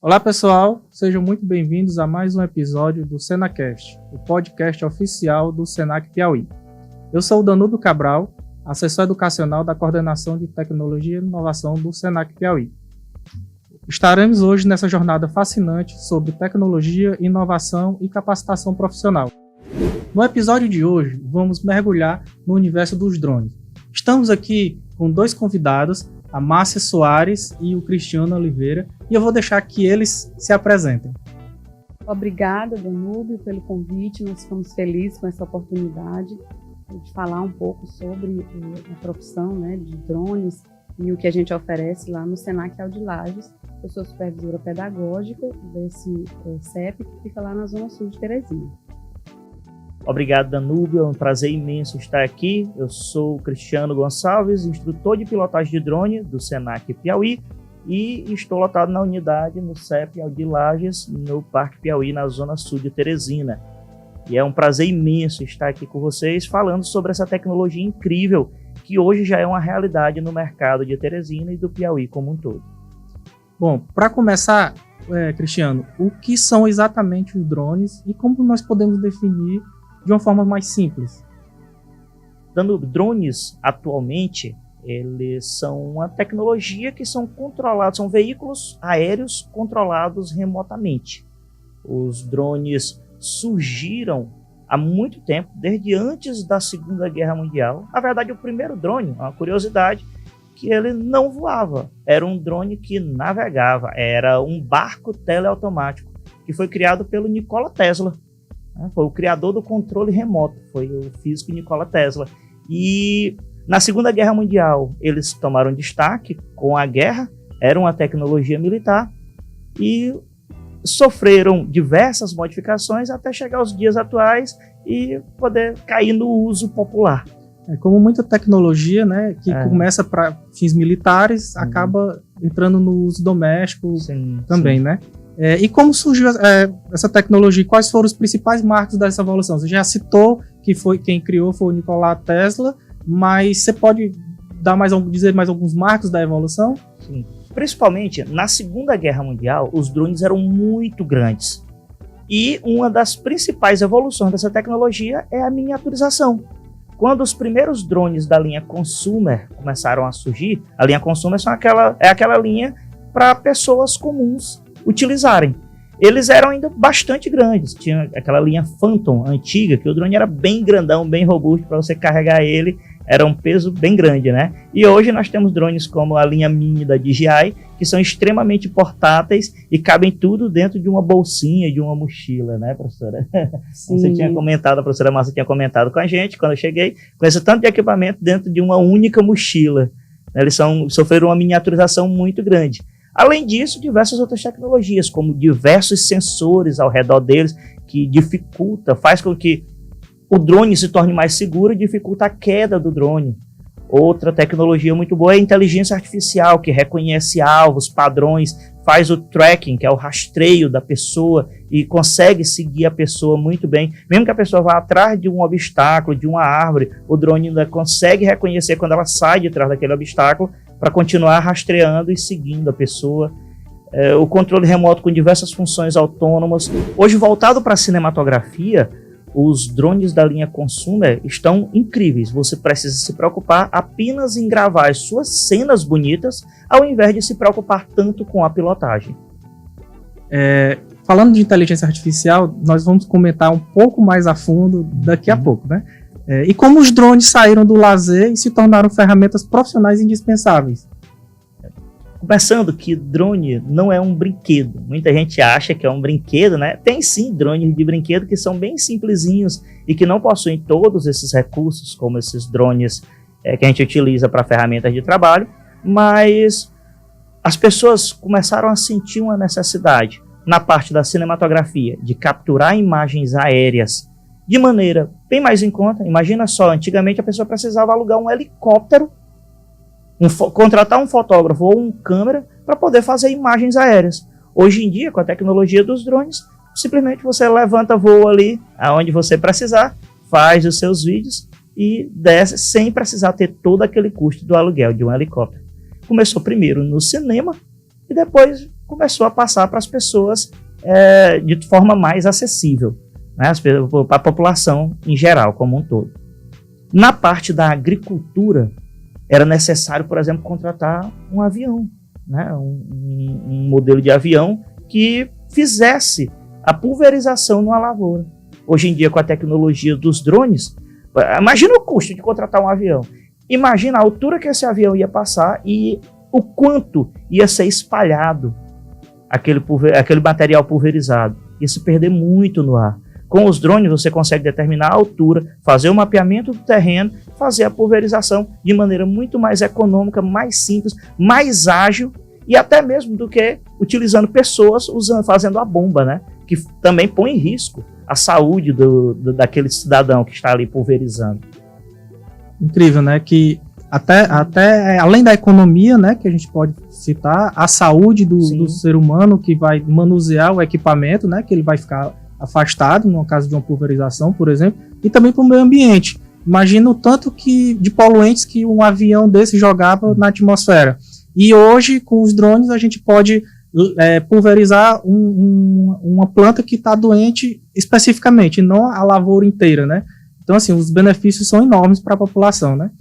Olá pessoal, sejam muito bem-vindos a mais um episódio do SenaCast, o podcast oficial do Senac Piauí. Eu sou o Danúbio Cabral, assessor educacional da Coordenação de Tecnologia e Inovação do Senac Piauí. Estaremos hoje nessa jornada fascinante sobre tecnologia, inovação e capacitação profissional. No episódio de hoje, vamos mergulhar no universo dos drones. Estamos aqui com dois convidados, a Márcia Soares e o Cristiano Oliveira, e eu vou deixar que eles se apresentem. Obrigada, Danúbio, pelo convite. Nós ficamos felizes com essa oportunidade de falar um pouco sobre a profissão, de drones e o que a gente oferece lá no Senac de Lages. Eu sou supervisora pedagógica desse CEP que fica lá na Zona Sul de Teresina. Obrigado, Danúbio, é um prazer imenso estar aqui. Eu sou o Cristiano Gonçalves, instrutor de pilotagem de drone do Senac Piauí e estou lotado na unidade no CEP de Lages, no Parque Piauí, na Zona Sul de Teresina. E é um prazer imenso estar aqui com vocês falando sobre essa tecnologia incrível que hoje já é uma realidade no mercado de Teresina e do Piauí como um todo. Bom, para começar, Cristiano, o que são exatamente os drones e como nós podemos definir de uma forma mais simples? Drones, atualmente, eles são uma tecnologia que são controlados, são veículos aéreos controlados remotamente. Os drones surgiram há muito tempo, desde antes da Segunda Guerra Mundial. Na verdade, o primeiro drone, uma curiosidade, que ele não voava. Era um drone que navegava, era um barco teleautomático, que foi criado pelo Nikola Tesla. Foi o criador do controle remoto, foi o físico Nikola Tesla. E na Segunda Guerra Mundial, eles tomaram destaque com a guerra, era uma tecnologia militar, e sofreram diversas modificações até chegar aos dias atuais e poder cair no uso popular. Como muita tecnologia, que começa para fins militares, acaba entrando no uso doméstico também, sim. E como surgiu essa tecnologia? Quais foram os principais marcos dessa evolução? Você já citou que quem criou foi o Nikola Tesla, mas você pode dizer mais alguns marcos da evolução? Sim. Principalmente na Segunda Guerra Mundial, os drones eram muito grandes. E uma das principais evoluções dessa tecnologia é a miniaturização. Quando os primeiros drones da linha Consumer começaram a surgir, a linha Consumer é aquela linha para pessoas comuns utilizarem. Eles eram ainda bastante grandes, tinha aquela linha Phantom antiga, que o drone era bem grandão, bem robusto, para você carregar ele, era um peso bem grande, E hoje nós temos drones como a linha Mini da DJI, que são extremamente portáteis e cabem tudo dentro de uma bolsinha, de uma mochila, professora? Você tinha comentado, a professora Márcia tinha comentado com a gente, quando eu cheguei, com esse tanto de equipamento dentro de uma única mochila. Eles sofreram uma miniaturização muito grande. Além disso, diversas outras tecnologias, como diversos sensores ao redor deles, que faz com que o drone se torne mais seguro e dificulta a queda do drone. Outra tecnologia muito boa é a inteligência artificial, que reconhece alvos, padrões, faz o tracking, que é o rastreio da pessoa, e consegue seguir a pessoa muito bem. Mesmo que a pessoa vá atrás de um obstáculo, de uma árvore, o drone ainda consegue reconhecer quando ela sai de trás daquele obstáculo, para continuar rastreando e seguindo a pessoa. O controle remoto com diversas funções autônomas. Hoje, voltado para a cinematografia, os drones da linha Consumer estão incríveis. Você precisa se preocupar apenas em gravar as suas cenas bonitas, ao invés de se preocupar tanto com a pilotagem. Falando de inteligência artificial, nós vamos comentar um pouco mais a fundo daqui a pouco, E como os drones saíram do lazer e se tornaram ferramentas profissionais indispensáveis? Começando que drone não é um brinquedo. Muita gente acha que é um brinquedo, Tem sim drones de brinquedo que são bem simplesinhos e que não possuem todos esses recursos, como esses drones que a gente utiliza para ferramentas de trabalho, mas as pessoas começaram a sentir uma necessidade na parte da cinematografia, de capturar imagens aéreas de maneira bem mais em conta. Imagina só, antigamente a pessoa precisava alugar um helicóptero, contratar um fotógrafo ou um câmera para poder fazer imagens aéreas. Hoje em dia, com a tecnologia dos drones, simplesmente você levanta voo ali aonde você precisar, faz os seus vídeos e desce sem precisar ter todo aquele custo do aluguel de um helicóptero. Começou primeiro no cinema e depois começou a passar para as pessoas de forma mais acessível, né, para a população em geral, como um todo. Na parte da agricultura, era necessário, por exemplo, contratar um avião, né, um modelo de avião que fizesse a pulverização numa lavoura. Hoje em dia, com a tecnologia dos drones, imagina o custo de contratar um avião. Imagina a altura que esse avião ia passar e o quanto ia ser espalhado aquele material pulverizado. Ia se perder muito no ar. Com os drones, você consegue determinar a altura, fazer o mapeamento do terreno, fazer a pulverização de maneira muito mais econômica, mais simples, mais ágil, e até mesmo do que utilizando pessoas fazendo a bomba, né? Que também põe em risco a saúde daquele cidadão que está ali pulverizando. Incrível, né? Que até além da economia, né, que a gente pode citar, a saúde do ser humano que vai manusear o equipamento, né, que ele vai ficar afastado no caso de uma pulverização, por exemplo, e também para o meio ambiente. Imagina o tanto de poluentes que um avião desse jogava na atmosfera. E hoje, com os drones, a gente pode pulverizar uma planta que está doente especificamente, não a lavoura inteira, né? Então, assim, os benefícios são enormes para a população, né?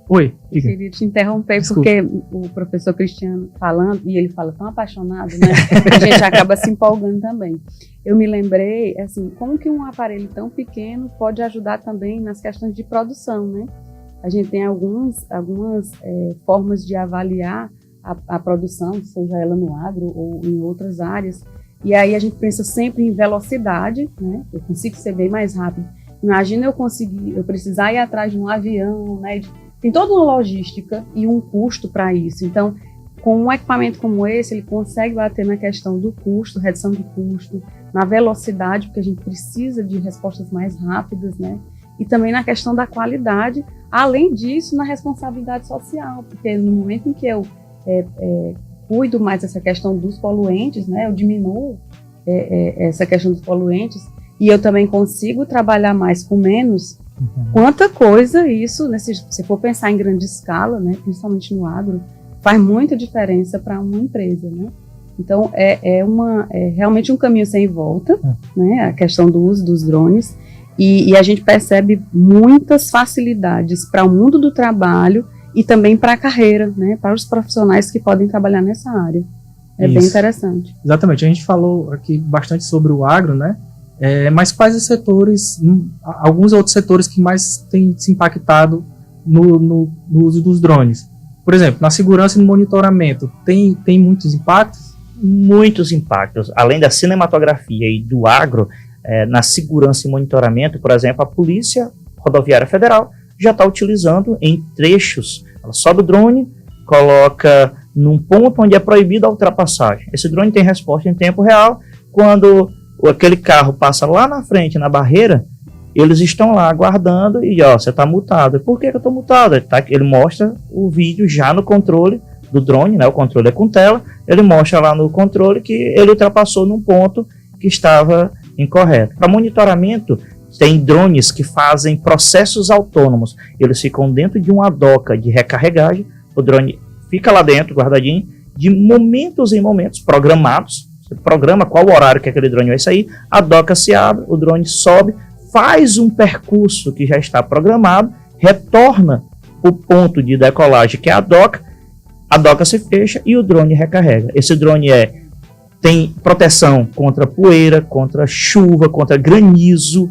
Oi, eu queria te interromper, desculpa. Porque o professor Cristiano falando, e ele fala tão apaixonado, né? A gente acaba se empolgando também. Eu me lembrei, assim, como que um aparelho tão pequeno pode ajudar também nas questões de produção, né? A gente tem algumas formas de avaliar a produção, seja ela no agro ou em outras áreas, e aí a gente pensa sempre em velocidade, né? Eu consigo ser bem mais rápido. Imagina eu precisar ir atrás de um avião, né? Tem toda uma logística e um custo para isso. Então, com um equipamento como esse, ele consegue bater na questão do custo, redução de custo, na velocidade, porque a gente precisa de respostas mais rápidas, né? E também na questão da qualidade, além disso, na responsabilidade social, porque no momento em que eu cuido mais dessa questão dos poluentes, né? Eu diminuo essa questão dos poluentes, e eu também consigo trabalhar mais com menos. Quanta coisa isso, né, se você for pensar em grande escala, né, principalmente no agro, faz muita diferença para uma empresa, né? Então, é realmente um caminho sem volta, né, a questão do uso dos drones, e a gente percebe muitas facilidades para o mundo do trabalho e também para a carreira, né, para os profissionais que podem trabalhar nessa área. É isso. Bem interessante. Exatamente, a gente falou aqui bastante sobre o agro, né? Mas quais os setores, alguns outros setores que mais têm se impactado no uso dos drones? Por exemplo, na segurança e no monitoramento, tem muitos impactos? Muitos impactos. Além da cinematografia e do agro, na segurança e monitoramento, por exemplo, a Polícia Rodoviária Federal já está utilizando em trechos. Ela sobe o drone, coloca num ponto onde é proibida a ultrapassagem. Esse drone tem resposta em tempo real. Quando aquele carro passa lá na frente, na barreira, eles estão lá aguardando e, você está multado. Por que eu estou multado? Ele mostra o vídeo já no controle do drone, né? O controle é com tela, ele mostra lá no controle que ele ultrapassou num ponto que estava incorreto. Para monitoramento, tem drones que fazem processos autônomos. Eles ficam dentro de uma doca de recarregagem, o drone fica lá dentro, guardadinho, de momentos em momentos programados. Você programa qual horário que aquele drone vai sair, a doca se abre, o drone sobe, faz um percurso que já está programado, retorna o ponto de decolagem que é a doca se fecha e o drone recarrega. Esse drone tem proteção contra poeira, contra chuva, contra granizo,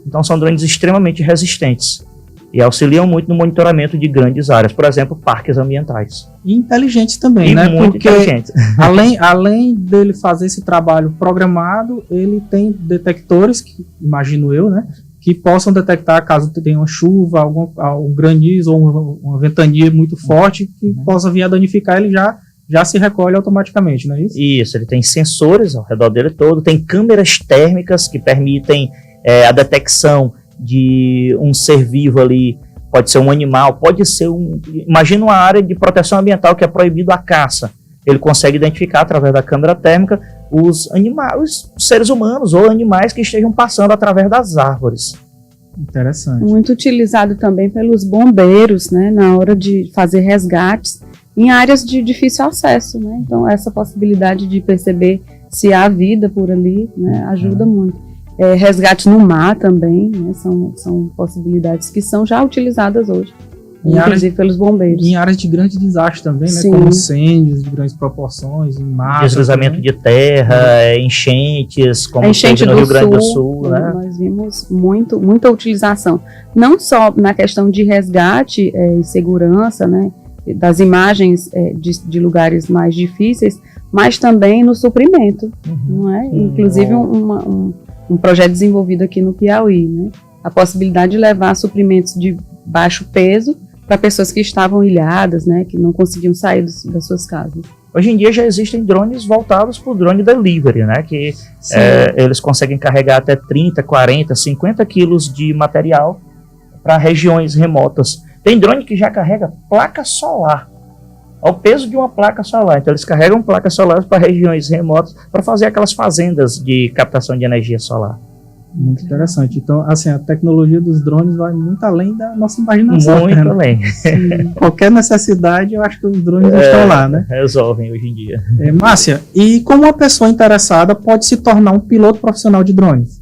então são drones extremamente resistentes e auxiliam muito no monitoramento de grandes áreas, por exemplo, parques ambientais. E inteligentes também, né? Muito inteligentes. Além dele fazer esse trabalho programado, ele tem detectores, que, imagino eu, né? Que possam detectar caso tenha uma chuva, algum granizo ou uma ventania muito forte, que possa vir a danificar, ele já se recolhe automaticamente, não é isso? Isso, ele tem sensores ao redor dele todo, tem câmeras térmicas que permitem a detecção de um ser vivo ali, pode ser um animal, pode ser imagina uma área de proteção ambiental que é proibido a caça. Ele consegue identificar através da câmera térmica os animais, os seres humanos ou animais que estejam passando através das árvores. Interessante. Muito utilizado também pelos bombeiros, né, na hora de fazer resgates em áreas de difícil acesso, né? Então, essa possibilidade de perceber se há vida por ali, né, ajuda muito. Resgate no mar também, né, são possibilidades que são já utilizadas hoje, inclusive pelos bombeiros. Em áreas de grande desastre também, né, como incêndios de grandes proporções, em massa. Deslizamento de terra, enchentes, como enchente no Rio Grande do Sul. Né? Nós vimos muita utilização, não só na questão de resgate e segurança, né, das imagens de lugares mais difíceis, mas também no suprimento, não é? Inclusive um projeto desenvolvido aqui no Piauí, né? A possibilidade de levar suprimentos de baixo peso para pessoas que estavam ilhadas, né? Que não conseguiam sair das suas casas. Hoje em dia já existem drones voltados para o drone delivery, né? Que eles conseguem carregar até 30, 40, 50 quilos de material para regiões remotas. Tem drone que já carrega placa solar, ao peso de uma placa solar. Então eles carregam placas solares para regiões remotas para fazer aquelas fazendas de captação de energia solar. Muito interessante. Então, assim, a tecnologia dos drones vai muito além da nossa imaginação. Muito além. Qualquer necessidade, eu acho que os drones estão lá, né? Resolvem hoje em dia. Márcia, e como uma pessoa interessada pode se tornar um piloto profissional de drones?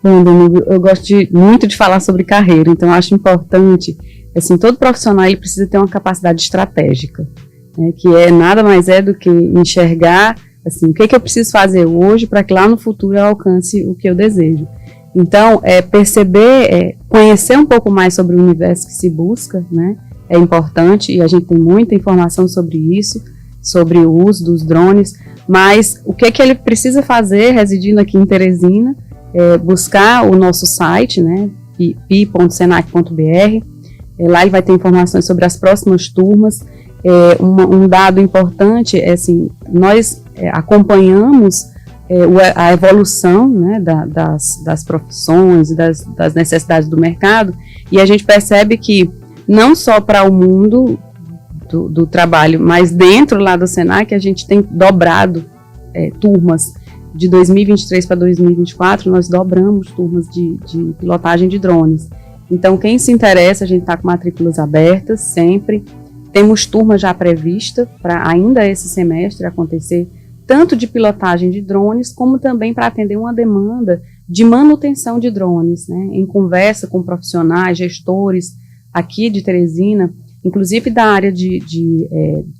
Bom, Danilo, eu gosto muito de falar sobre carreira, então eu acho importante, assim, todo profissional ele precisa ter uma capacidade estratégica, né, que nada mais do que enxergar, assim, o que eu preciso fazer hoje para que lá no futuro eu alcance o que eu desejo. Então, perceber, conhecer um pouco mais sobre o universo que se busca, né, é importante, e a gente tem muita informação sobre isso, sobre o uso dos drones, mas o que ele precisa fazer, residindo aqui em Teresina, buscar o nosso site, né, pi.senac.br. Lá ele vai ter informações sobre as próximas turmas. Um dado importante é assim, nós acompanhamos a evolução, né, das profissões e das necessidades do mercado, e a gente percebe que não só para o mundo do trabalho, mas dentro lá do Senac a gente tem dobrado turmas. De 2023 para 2024, nós dobramos turmas de pilotagem de drones. Então, quem se interessa, a gente está com matrículas abertas sempre. Temos turmas já prevista para ainda esse semestre acontecer, tanto de pilotagem de drones, como também para atender uma demanda de manutenção de drones, né? Em conversa com profissionais, gestores aqui de Teresina, inclusive da área de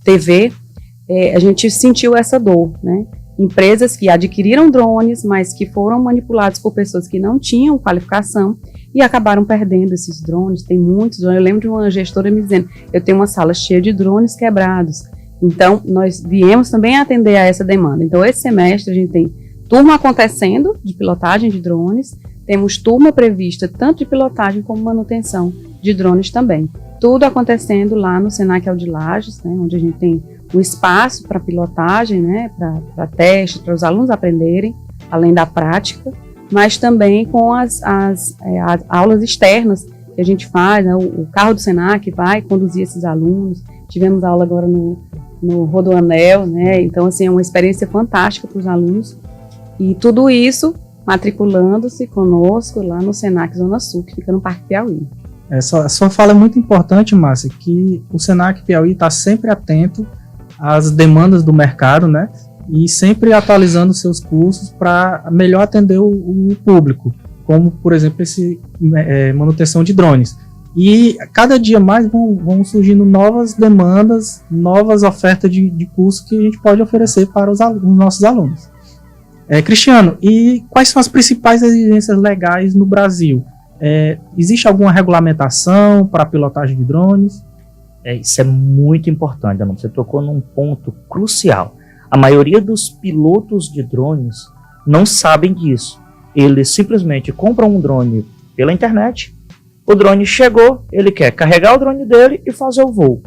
TV, a gente sentiu essa dor, né? Empresas que adquiriram drones, mas que foram manipulados por pessoas que não tinham qualificação e acabaram perdendo esses drones. Tem muitos drones. Eu lembro de uma gestora me dizendo, eu tenho uma sala cheia de drones quebrados. Então, nós viemos também atender a essa demanda. Então, esse semestre a gente tem turma acontecendo de pilotagem de drones, temos turma prevista tanto de pilotagem como manutenção de drones também. Tudo acontecendo lá no Senac de Lages, né, onde a gente tem um espaço para pilotagem, né, para teste, para os alunos aprenderem, além da prática, mas também com as aulas externas que a gente faz, né, o carro do Senac vai conduzir esses alunos. Tivemos aula agora no Rodoanel, né, então assim, é uma experiência fantástica para os alunos, e tudo isso matriculando-se conosco lá no Senac Zona Sul, que fica no Parque Piauí. A sua fala é muito importante, Márcia, que o Senac Piauí está sempre atento às demandas do mercado, né? E sempre atualizando seus cursos para melhor atender o público, como, por exemplo, manutenção de drones. E cada dia mais vão surgindo novas demandas, novas ofertas de curso que a gente pode oferecer para os nossos alunos. Cristiano, e quais são as principais exigências legais no Brasil? Existe alguma regulamentação para a pilotagem de drones? Isso é muito importante, Danilo. Você tocou num ponto crucial. A maioria dos pilotos de drones não sabem disso. Eles simplesmente compram um drone pela internet, o drone chegou, ele quer carregar o drone dele e fazer o voo.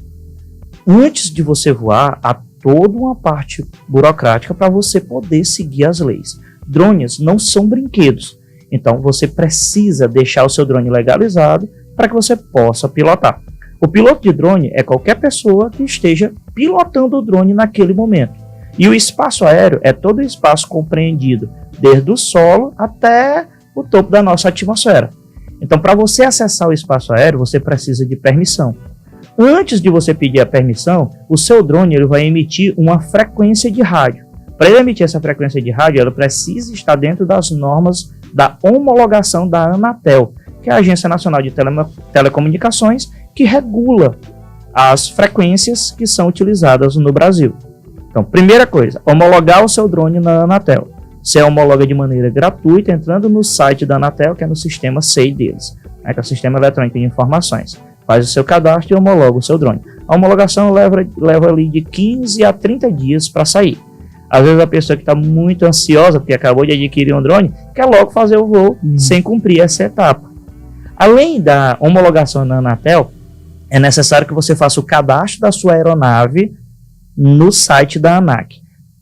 Antes de você voar, há toda uma parte burocrática para você poder seguir as leis. Drones não são brinquedos. Então, você precisa deixar o seu drone legalizado para que você possa pilotar. O piloto de drone é qualquer pessoa que esteja pilotando o drone naquele momento. E o espaço aéreo é todo o espaço compreendido, desde o solo até o topo da nossa atmosfera. Então, para você acessar o espaço aéreo, você precisa de permissão. Antes de você pedir a permissão, o seu drone ele vai emitir uma frequência de rádio. Para ele emitir essa frequência de rádio, ela precisa estar dentro das normas da homologação da Anatel, que é a Agência Nacional de Telecomunicações, que regula as frequências que são utilizadas no Brasil. Então, primeira coisa, homologar o seu drone na Anatel. Você homologa de maneira gratuita, entrando no site da Anatel, que é no sistema SEI deles, que é o Sistema Eletrônico de Informações. Faz o seu cadastro e homologa o seu drone. A homologação leva ali de 15 a 30 dias para sair. Às vezes a pessoa que está muito ansiosa, porque acabou de adquirir um drone, quer logo fazer o voo sem cumprir essa etapa. Além da homologação na Anatel, é necessário que você faça o cadastro da sua aeronave no site da ANAC.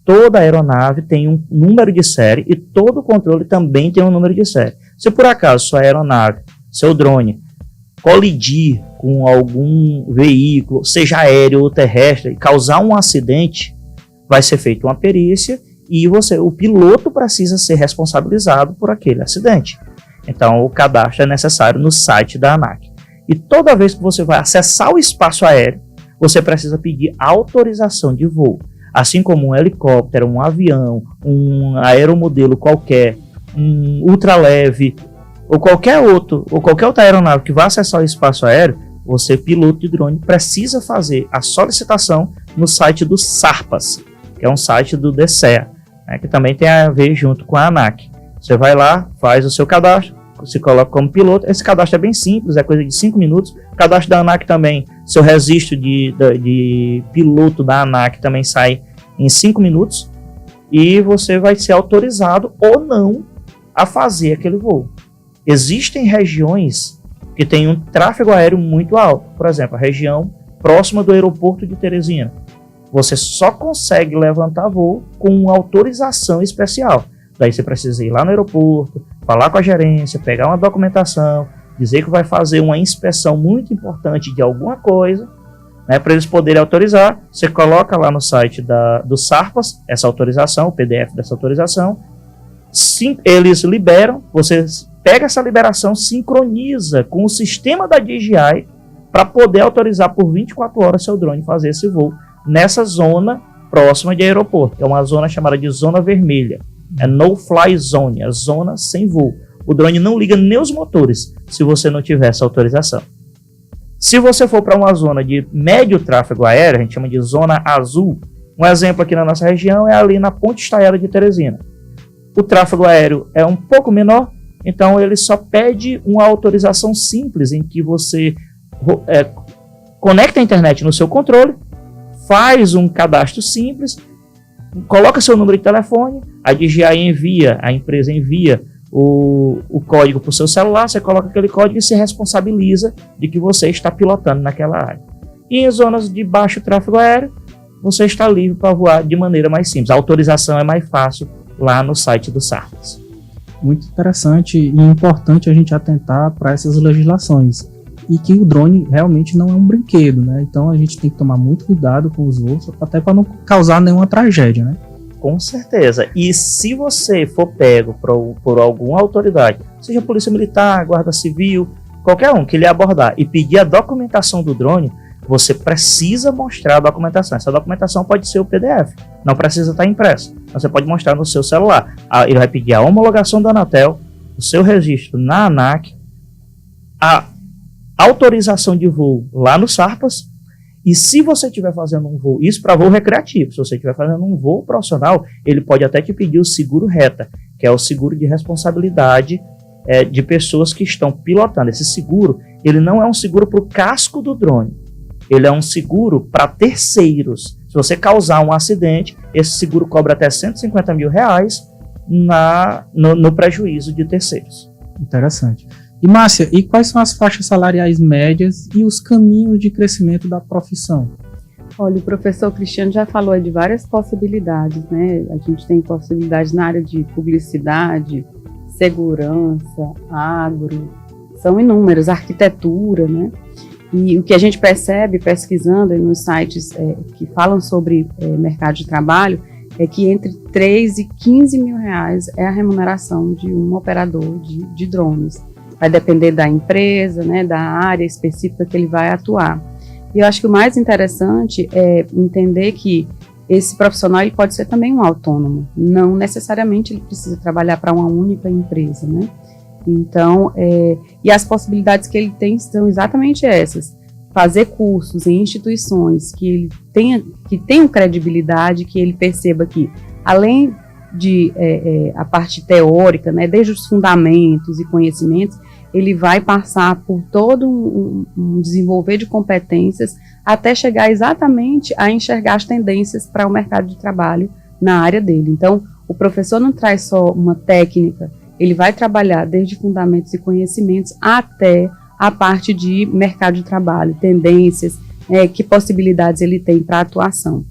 Toda aeronave tem um número de série e todo controle também tem um número de série. Se por acaso sua aeronave, seu drone, colidir com algum veículo, seja aéreo ou terrestre, e causar um acidente, vai ser feita uma perícia e o piloto precisa ser responsabilizado por aquele acidente. Então, o cadastro é necessário no site da ANAC. E toda vez que você vai acessar o espaço aéreo, você precisa pedir autorização de voo. Assim como um helicóptero, um avião, um aeromodelo qualquer, um ultraleve, ou qualquer outra aeronave que vá acessar o espaço aéreo, você, piloto de drone, precisa fazer a solicitação no site do SARPAS, que é um site do DCEA, que também tem a ver junto com a ANAC. Você vai lá, faz o seu cadastro, se coloca como piloto. Esse cadastro é bem simples, é coisa de 5 minutos. O cadastro da ANAC também, seu registro de piloto da ANAC também sai em 5 minutos. E você vai ser autorizado ou não a fazer aquele voo. Existem regiões que têm um tráfego aéreo muito alto. Por exemplo, a região próxima do aeroporto de Teresina. Você só consegue levantar voo com autorização especial. Daí você precisa ir lá no aeroporto, falar com a gerência, pegar uma documentação, dizer que vai fazer uma inspeção muito importante de alguma coisa, para eles poderem autorizar. Você coloca lá no site do SARPAS essa autorização, o PDF dessa autorização. Sim, eles liberam, você pega essa liberação, sincroniza com o sistema da DJI para poder autorizar por 24 horas seu drone fazer esse voo nessa zona próxima de aeroporto, que é uma zona chamada de zona vermelha. É no-fly zone, a zona sem voo. O drone não liga nem os motores se você não tiver essa autorização. Se você for para uma zona de médio tráfego aéreo, a gente chama de zona azul. Um exemplo aqui na nossa região é ali na Ponte Estaiada de Teresina. O tráfego aéreo é um pouco menor, então ele só pede uma autorização simples em que você conecta a internet no seu controle, faz um cadastro simples, coloca seu número de telefone, a DJI a empresa envia o código para o seu celular, você coloca aquele código e se responsabiliza de que você está pilotando naquela área. E em zonas de baixo tráfego aéreo, você está livre para voar de maneira mais simples. A autorização é mais fácil lá no site do SARPAS. Muito interessante e importante a gente atentar para essas legislações. E que o drone realmente não é um brinquedo, né? Então a gente tem que tomar muito cuidado com os voos, até para não causar nenhuma tragédia, né? Com certeza. E se você for pego por alguma autoridade, seja Polícia Militar, Guarda Civil, qualquer um que lhe abordar e pedir a documentação do drone, você precisa mostrar a documentação. Essa documentação pode ser o PDF, não precisa estar impressa. Você pode mostrar no seu celular. Ele vai pedir a homologação da Anatel, o seu registro na ANAC, a autorização de voo lá no SARPAS. E se você estiver fazendo um voo, isso para voo recreativo, se você estiver fazendo um voo profissional, ele pode até te pedir o seguro reta, que é o seguro de responsabilidade de pessoas que estão pilotando. Esse seguro, ele não é um seguro para o casco do drone, ele é um seguro para terceiros. Se você causar um acidente, esse seguro cobra até R$150 mil no prejuízo de terceiros. Interessante. E Márcia, e quais são as faixas salariais médias e os caminhos de crescimento da profissão? Olha, o professor Cristiano já falou de várias possibilidades, né? A gente tem possibilidades na área de publicidade, segurança, agro, são inúmeros, arquitetura, né? E o que a gente percebe pesquisando nos sites que falam sobre mercado de trabalho é que entre 3 e 15 mil reais é a remuneração de um operador de drones. Vai depender da empresa, né, da área específica que ele vai atuar. E eu acho que o mais interessante é entender que esse profissional ele pode ser também um autônomo, não necessariamente ele precisa trabalhar para uma única empresa, né? Então, e as possibilidades que ele tem são exatamente essas: fazer cursos em instituições que tenham credibilidade, que ele perceba que, além de a parte teórica, né, desde os fundamentos e conhecimentos, ele vai passar por todo um desenvolver de competências até chegar exatamente a enxergar as tendências para o mercado de trabalho na área dele. Então, o professor não traz só uma técnica, ele vai trabalhar desde fundamentos e conhecimentos até a parte de mercado de trabalho, tendências, que possibilidades ele tem para atuação.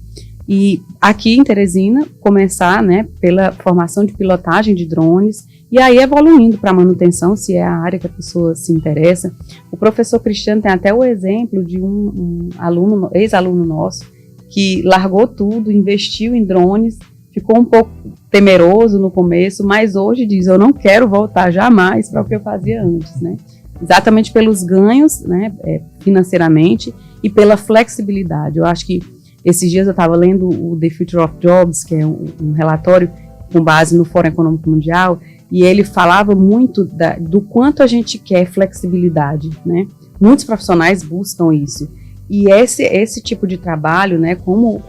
E aqui em Teresina, começar, né, pela formação de pilotagem de drones, e aí evoluindo para manutenção, se é a área que a pessoa se interessa. O professor Cristiano tem até o exemplo de um aluno, ex-aluno nosso, que largou tudo, investiu em drones, ficou um pouco temeroso no começo, mas hoje diz: eu não quero voltar jamais para o que eu fazia antes, né? Exatamente pelos ganhos, né, financeiramente, e pela flexibilidade. Eu acho que esses dias eu estava lendo o The Future of Jobs, que é um relatório com base no Fórum Econômico Mundial, e ele falava muito do quanto a gente quer flexibilidade, né? Muitos profissionais buscam isso. E esse tipo de trabalho, né, como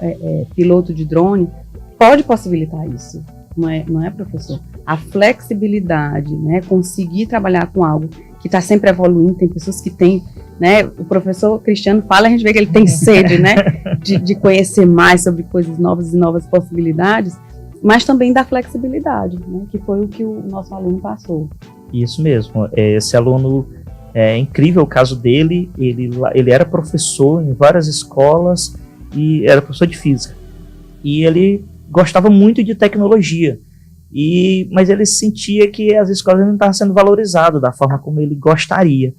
piloto de drone, pode possibilitar isso, não é, professor? A flexibilidade, né, conseguir trabalhar com algo que está sempre evoluindo. Tem pessoas que têm, né, o professor Cristiano fala, a gente vê que ele tem sede, né, de conhecer mais sobre coisas novas e novas possibilidades, mas também da flexibilidade, né, que foi o que o nosso aluno passou. Isso mesmo, esse aluno, é incrível o caso dele, ele era professor em várias escolas e era professor de física, e ele gostava muito de tecnologia, mas ele sentia que as escolas não estavam sendo valorizadas da forma como ele gostaria,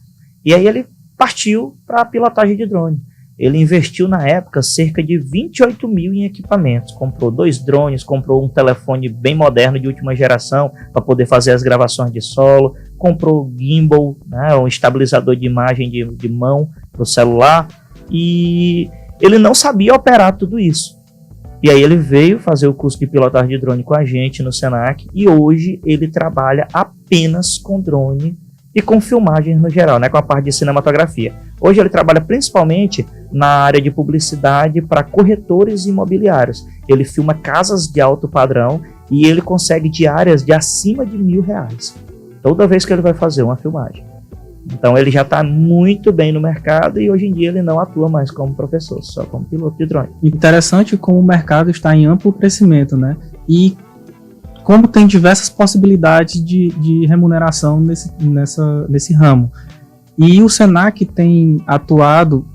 e aí ele partiu para a pilotagem de drone. Ele investiu na época cerca de 28 mil em equipamentos, comprou 2 drones, comprou um telefone bem moderno de última geração para poder fazer as gravações de solo, comprou gimbal, né, um estabilizador de imagem de mão para o celular, e ele não sabia operar tudo isso. E aí ele veio fazer o curso de pilotagem de drone com a gente no Senac, e hoje ele trabalha apenas com drone e com filmagens no geral, né, com a parte de cinematografia. Hoje ele trabalha principalmente na área de publicidade para corretores imobiliários. Ele filma casas de alto padrão e ele consegue diárias de acima de R$1.000 toda vez que ele vai fazer uma filmagem. Então ele já está muito bem no mercado e hoje em dia ele não atua mais como professor, só como piloto de drone. Interessante como o mercado está em amplo crescimento, né? E como tem diversas possibilidades de remuneração nesse ramo. E o Senac tem atuado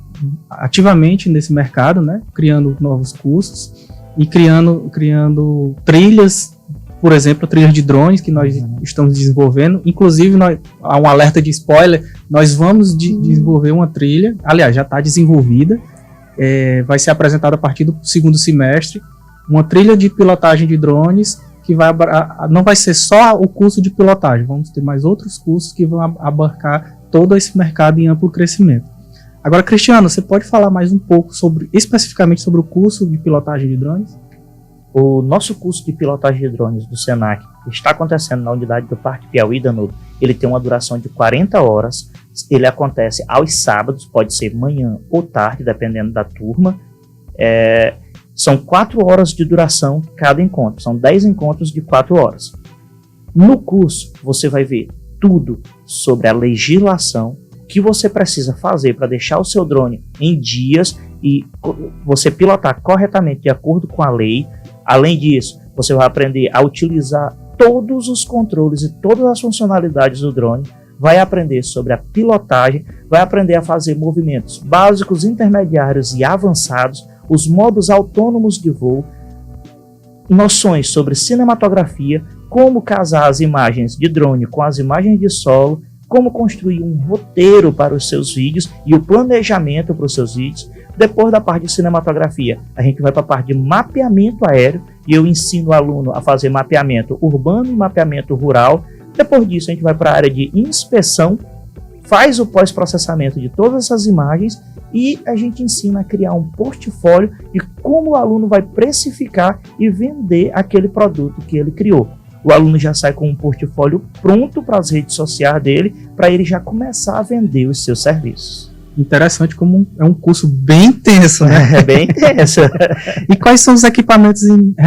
ativamente nesse mercado, né? Criando novos cursos e criando trilhas, por exemplo, trilhas de drones que nós estamos desenvolvendo. Inclusive, há um alerta de spoiler, nós vamos desenvolver uma trilha, aliás, já está desenvolvida, vai ser apresentada a partir do 2º semestre, uma trilha de pilotagem de drones, que não vai ser só o curso de pilotagem, vamos ter mais outros cursos que vão abarcar todo esse mercado em amplo crescimento. Agora, Cristiano, você pode falar mais um pouco especificamente sobre o curso de pilotagem de drones? O nosso curso de pilotagem de drones do Senac está acontecendo na unidade do Parque Piauí, Danúbio. Ele tem uma duração de 40 horas, ele acontece aos sábados, pode ser manhã ou tarde, dependendo da turma. São 4 horas de duração cada encontro, são 10 encontros de 4 horas. No curso, você vai ver tudo sobre a legislação que você precisa fazer para deixar o seu drone em dias e você pilotar corretamente de acordo com a lei. Além disso, você vai aprender a utilizar todos os controles e todas as funcionalidades do drone, vai aprender sobre a pilotagem, vai aprender a fazer movimentos básicos, intermediários e avançados, os modos autônomos de voo, noções sobre cinematografia, como casar as imagens de drone com as imagens de solo, como construir um roteiro para os seus vídeos e o planejamento para os seus vídeos. Depois da parte de cinematografia, a gente vai para a parte de mapeamento aéreo e eu ensino o aluno a fazer mapeamento urbano e mapeamento rural. Depois disso, a gente vai para a área de inspeção, faz o pós-processamento de todas essas imagens e a gente ensina a criar um portfólio e como o aluno vai precificar e vender aquele produto que ele criou. O aluno já sai com um portfólio pronto para as redes sociais dele, para ele já começar a vender os seus serviços. Interessante como é um curso bem intenso, né? É bem intenso. E quais são os equipamentos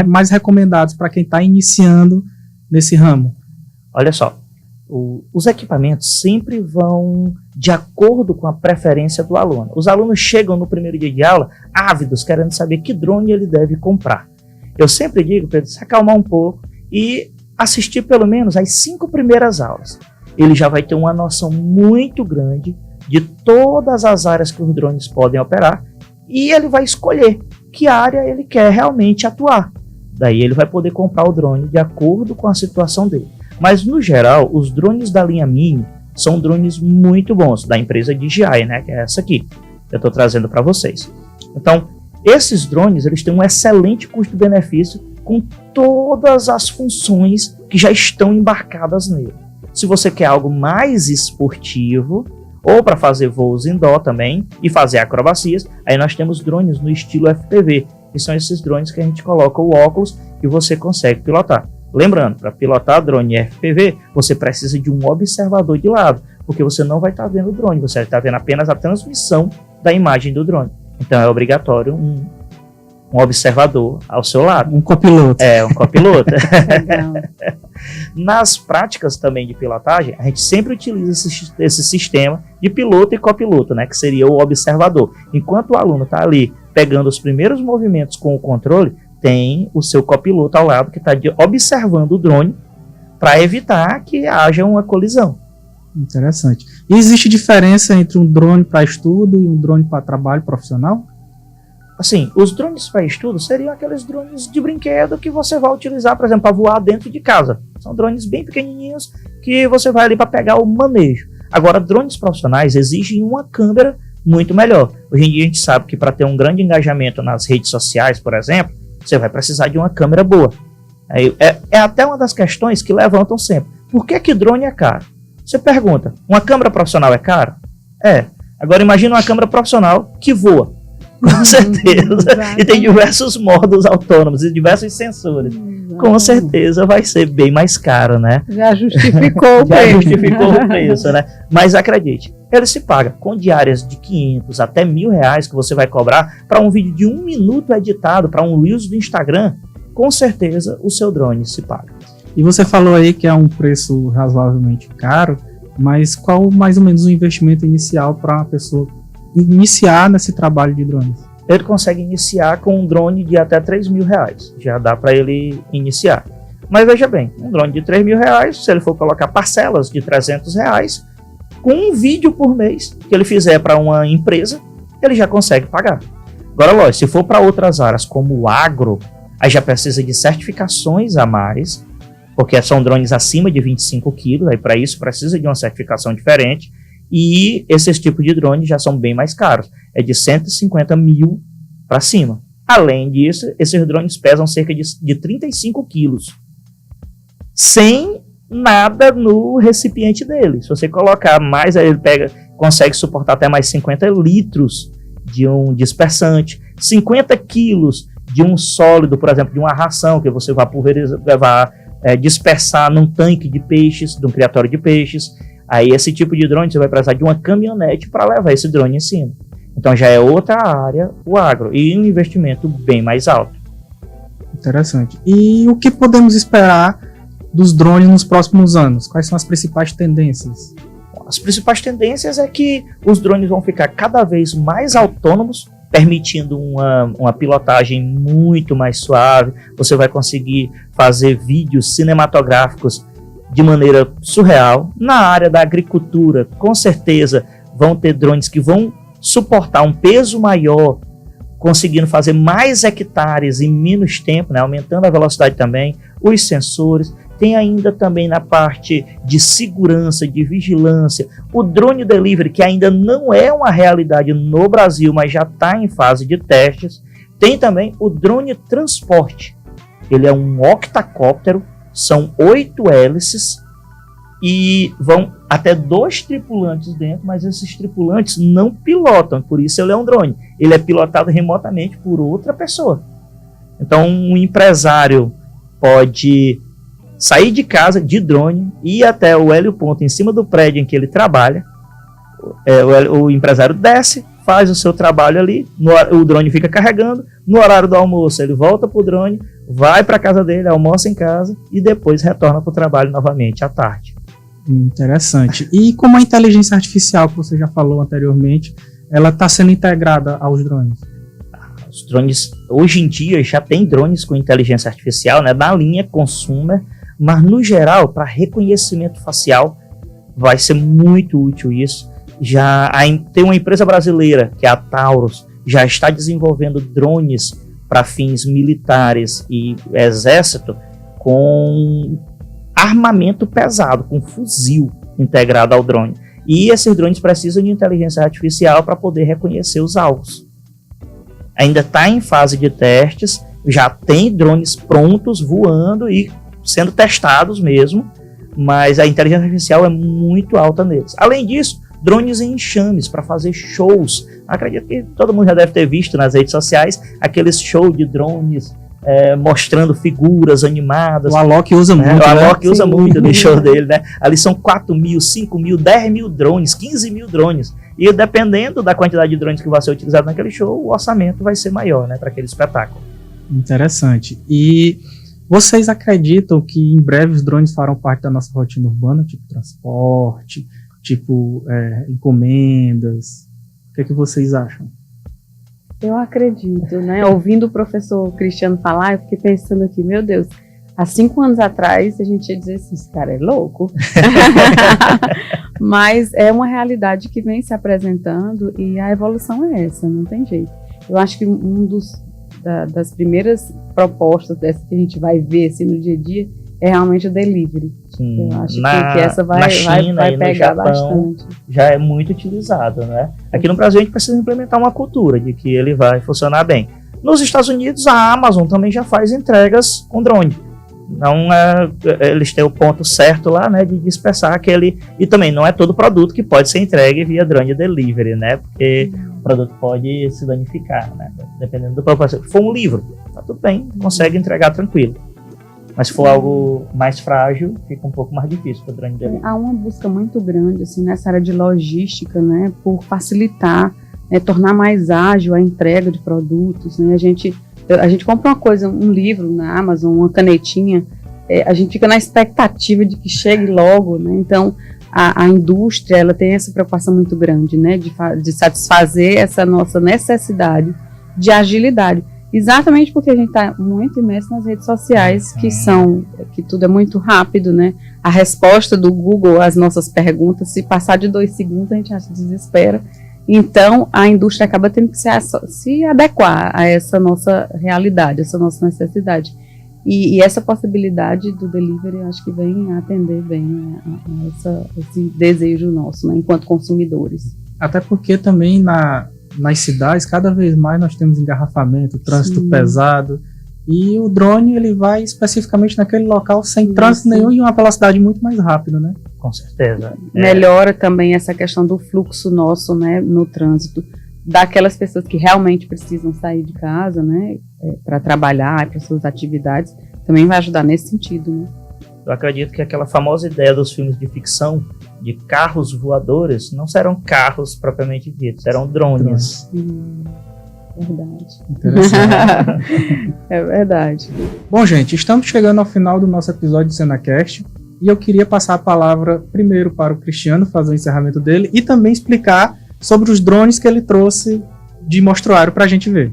mais recomendados para quem está iniciando nesse ramo? Olha só, os equipamentos sempre vão de acordo com a preferência do aluno. Os alunos chegam no primeiro dia de aula ávidos, querendo saber que drone ele deve comprar. Eu sempre digo para ele se acalmar um pouco e assistir pelo menos as 5 primeiras aulas. Ele já vai ter uma noção muito grande de todas as áreas que os drones podem operar e ele vai escolher que área ele quer realmente atuar. Daí ele vai poder comprar o drone de acordo com a situação dele. Mas no geral, os drones da linha Mini são drones muito bons, da empresa DJI, né, que é essa aqui, que eu estou trazendo para vocês. Então, esses drones eles têm um excelente custo-benefício com todas as funções que já estão embarcadas nele. Se você quer algo mais esportivo, ou para fazer voos indoor também, e fazer acrobacias, aí nós temos drones no estilo FPV, que são esses drones que a gente coloca o óculos e você consegue pilotar. Lembrando, para pilotar drone FPV, você precisa de um observador de lado, porque você não vai estar vendo o drone, você vai estar vendo apenas a transmissão da imagem do drone. Então é obrigatório um observador ao seu lado. Um copiloto. É, um copiloto. Nas práticas também de pilotagem, a gente sempre utiliza esse sistema de piloto e copiloto, né, que seria o observador. Enquanto o aluno está ali pegando os primeiros movimentos com o controle, tem o seu copiloto ao lado que está observando o drone para evitar que haja uma colisão. Interessante. E existe diferença entre um drone para estudo e um drone para trabalho profissional? Assim, os drones para estudo seriam aqueles drones de brinquedo que você vai utilizar, por exemplo, para voar dentro de casa. São drones bem pequenininhos que você vai ali para pegar o manejo. Agora, drones profissionais exigem uma câmera muito melhor. Hoje em dia a gente sabe que para ter um grande engajamento nas redes sociais, por exemplo, você vai precisar de uma câmera boa. É até uma das questões que levantam sempre. Por que drone é caro? Você pergunta, uma câmera profissional é cara? É. Agora imagina uma câmera profissional que voa. Com certeza. E tem diversos modos autônomos e diversos sensores. Com certeza vai ser bem mais caro, né? Já justificou o preço. Já justificou o preço, né? Mas acredite, ele se paga com diárias de 500 até R$1.000 que você vai cobrar para um vídeo de 1 minuto editado, para um Reels do Instagram. Com certeza o seu drone se paga. E você falou aí que é um preço razoavelmente caro, mas qual mais ou menos o investimento inicial para uma pessoa iniciar nesse trabalho de drones? Ele consegue iniciar com um drone de até R$3.000. Já dá para ele iniciar. Mas veja bem, um drone de R$3.000, se ele for colocar parcelas de R$300, com um vídeo por mês que ele fizer para uma empresa, ele já consegue pagar. Agora, lógico, se for para outras áreas como o agro, aí já precisa de certificações a mais, porque são drones acima de 25 quilos, aí para isso precisa de uma certificação diferente. E esses tipos de drones já são bem mais caros, é de 150 mil para cima. Além disso, esses drones pesam cerca de 35 quilos, sem nada no recipiente dele. Se você colocar mais, ele consegue suportar até mais 50 litros de um dispersante, 50 quilos de um sólido, por exemplo, de uma ração que você vai dispersar num tanque de peixes, de um criatório de peixes. Aí esse tipo de drone você vai precisar de uma caminhonete para levar esse drone em cima. Então já é outra área, o agro, e um investimento bem mais alto. Interessante. E o que podemos esperar dos drones nos próximos anos? Quais são as principais tendências? As principais tendências é que os drones vão ficar cada vez mais autônomos, permitindo uma pilotagem muito mais suave. Você vai conseguir fazer vídeos cinematográficos de maneira surreal. Na área da agricultura, com certeza, vão ter drones que vão suportar um peso maior, conseguindo fazer mais hectares em menos tempo, né, aumentando a velocidade também, os sensores. Tem ainda também na parte de segurança, de vigilância, o drone delivery, que ainda não é uma realidade no Brasil, mas já está em fase de testes. Tem também o drone transporte. Ele é um octacóptero, são 8 hélices, e vão até 2 tripulantes dentro, mas esses tripulantes não pilotam, por isso ele é um drone. Ele é pilotado remotamente por outra pessoa. Então, um empresário pode sair de casa de drone, ir até o heliponto em cima do prédio em que ele trabalha, o empresário desce, faz o seu trabalho ali, o drone fica carregando, no horário do almoço ele volta para o drone, vai para a casa dele, almoça em casa e depois retorna para o trabalho novamente à tarde. Interessante. E como a inteligência artificial que você já falou anteriormente, ela está sendo integrada aos drones? Os drones, hoje em dia, já tem drones com inteligência artificial, né, na linha consumer, mas no geral, para reconhecimento facial, vai ser muito útil isso. Já tem uma empresa brasileira, que é a Taurus, já está desenvolvendo drones para fins militares e exército com armamento pesado, com fuzil integrado ao drone. E esses drones precisam de inteligência artificial para poder reconhecer os alvos. Ainda está em fase de testes, já tem drones prontos, voando e sendo testados mesmo, mas a inteligência artificial é muito alta neles. Além disso, drones em enxames para fazer shows. Acredito que todo mundo já deve ter visto nas redes sociais aqueles shows de drones mostrando figuras animadas. O Alok usa muito. O Alok usa muito no show dele, né? Ali são 4 mil, 5 mil, 10 mil drones, 15 mil drones. E dependendo da quantidade de drones que vai ser utilizado naquele show, o orçamento vai ser maior, né, para aquele espetáculo. Interessante. E vocês acreditam que em breve os drones farão parte da nossa rotina urbana, tipo transporte, tipo encomendas? O que vocês acham? Eu acredito, né? Ouvindo o professor Cristiano falar, eu fiquei pensando aqui, meu Deus, há 5 anos atrás a gente ia dizer assim, esse cara é louco. Mas é uma realidade que vem se apresentando e a evolução é essa, não tem jeito. Eu acho que das primeiras propostas dessas que a gente vai ver assim, no dia a dia é realmente o delivery. Sim, eu acho que essa vai pegar bastante. Já é muito utilizado, né? Aqui no Brasil a gente precisa implementar uma cultura de que ele vai funcionar bem. Nos Estados Unidos a Amazon também já faz entregas com drone. Então eles têm o ponto certo lá, né, de dispersar aquele... E também não é todo produto que pode ser entregue via drone delivery, né? Porque o produto pode se danificar, né? Dependendo do propósito. Se for um livro, tá tudo bem, consegue entregar tranquilo. Mas se for algo mais frágil, fica um pouco mais difícil para o drone delivery. Há uma busca muito grande assim, nessa área de logística, né, por facilitar, tornar mais ágil a entrega de produtos. Né? A gente compra uma coisa, um livro na Amazon, uma canetinha, a gente fica na expectativa de que chegue logo. Né? Então, a indústria ela tem essa preocupação muito grande, né, de satisfazer essa nossa necessidade de agilidade. Exatamente porque a gente está muito imerso nas redes sociais, que tudo é muito rápido, né? A resposta do Google às nossas perguntas, se passar de 2 segundos, a gente já se desespera. Então, a indústria acaba tendo que se adequar a essa nossa realidade, essa nossa necessidade. E essa possibilidade do delivery, eu acho que vem atender bem a esse desejo nosso, né? Enquanto consumidores. Até porque também nas cidades, cada vez mais nós temos engarrafamento, trânsito pesado, e o drone ele vai especificamente naquele local sem trânsito nenhum e uma velocidade muito mais rápida, né? Com certeza. Melhora também essa questão do fluxo nosso, né, no trânsito, daquelas pessoas que realmente precisam sair de casa, né, para trabalhar, para suas atividades, também vai ajudar nesse sentido, né? Eu acredito que aquela famosa ideia dos filmes de ficção de carros voadores não serão carros propriamente ditos, serão drones. Verdade. Interessante. É verdade. Bom, gente, estamos chegando ao final do nosso episódio do SenaCast e eu queria passar a palavra primeiro para o Cristiano fazer o encerramento dele e também explicar sobre os drones que ele trouxe de mostruário para a gente ver.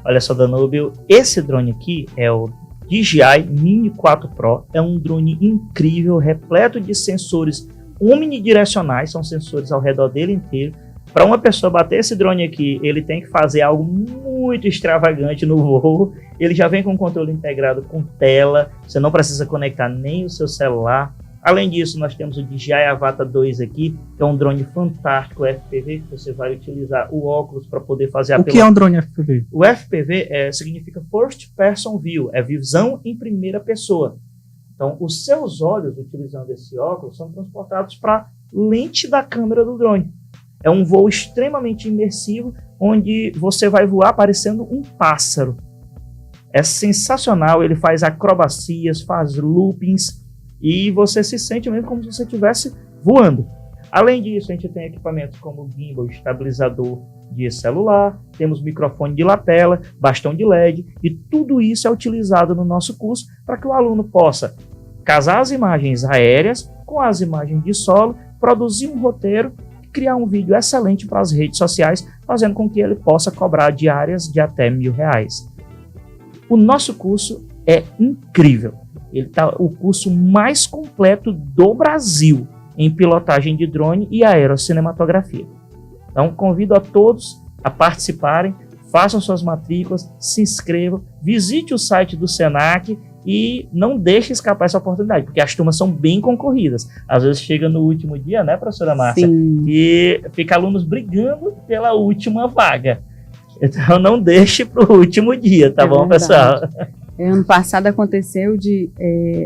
Olha só, Danúbio, esse drone aqui é o DJI Mini 4 Pro, é um drone incrível, repleto de sensores omnidirecionais, são sensores ao redor dele inteiro. Para uma pessoa bater esse drone aqui, ele tem que fazer algo muito extravagante no voo. Ele já vem com controle integrado com tela, você não precisa conectar nem o seu celular. Além disso, nós temos o DJI Avata 2 aqui, que é um drone fantástico FPV, que você vai utilizar o óculos para poder fazer a... O que é um drone FPV? O FPV significa First Person View, é visão em primeira pessoa. Então, os seus olhos, utilizando esse óculos, são transportados para a lente da câmera do drone. É um voo extremamente imersivo, onde você vai voar parecendo um pássaro. É sensacional, ele faz acrobacias, faz loopings, e você se sente mesmo como se você estivesse voando. Além disso, a gente tem equipamentos como gimbal, estabilizador de celular, temos microfone de lapela, bastão de LED, e tudo isso é utilizado no nosso curso para que o aluno possa casar as imagens aéreas com as imagens de solo, produzir um roteiro e criar um vídeo excelente para as redes sociais, fazendo com que ele possa cobrar diárias de até R$1.000. O nosso curso é incrível. Ele tá o curso mais completo do Brasil em pilotagem de drone e aerocinematografia. Então, convido a todos a participarem, façam suas matrículas, se inscrevam, visite o site do Senac e não deixe escapar essa oportunidade, porque as turmas são bem concorridas. Às vezes chega no último dia, né, professora Márcia? Sim. E fica alunos brigando pela última vaga. Então, não deixe para o último dia, tá bom, pessoal? Ano passado aconteceu de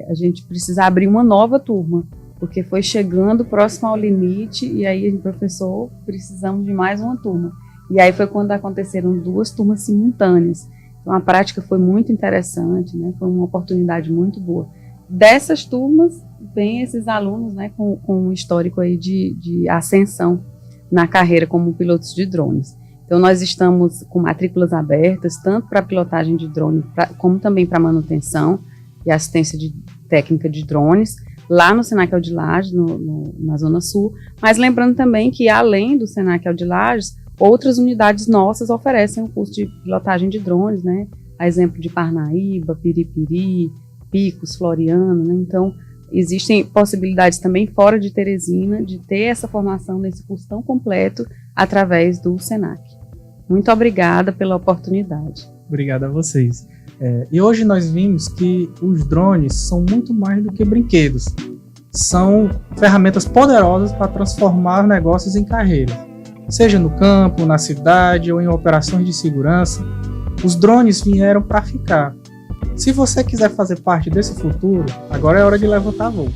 a gente precisar abrir uma nova turma, porque foi chegando próximo ao limite, e aí, professor, precisamos de mais uma turma. E aí foi quando aconteceram 2 turmas simultâneas. Então, a prática foi muito interessante, né? Foi uma oportunidade muito boa. Dessas turmas, vem esses alunos, né, com um histórico aí de ascensão na carreira como pilotos de drones. Então, nós estamos com matrículas abertas, tanto para pilotagem de drone, como também para manutenção e assistência técnica de drones, lá no Senac de Lages, na Zona Sul. Mas lembrando também que, além do Senac de Lages, outras unidades nossas oferecem o curso de pilotagem de drones, né? A exemplo de Parnaíba, Piripiri, Picos, Floriano, né? Então, existem possibilidades também fora de Teresina de ter essa formação nesse curso tão completo através do Senac. Muito obrigada pela oportunidade. Obrigado a vocês. E hoje nós vimos que os drones são muito mais do que brinquedos. São ferramentas poderosas para transformar negócios em carreiras. Seja no campo, na cidade ou em operações de segurança, os drones vieram para ficar. Se você quiser fazer parte desse futuro, agora é hora de levantar voo.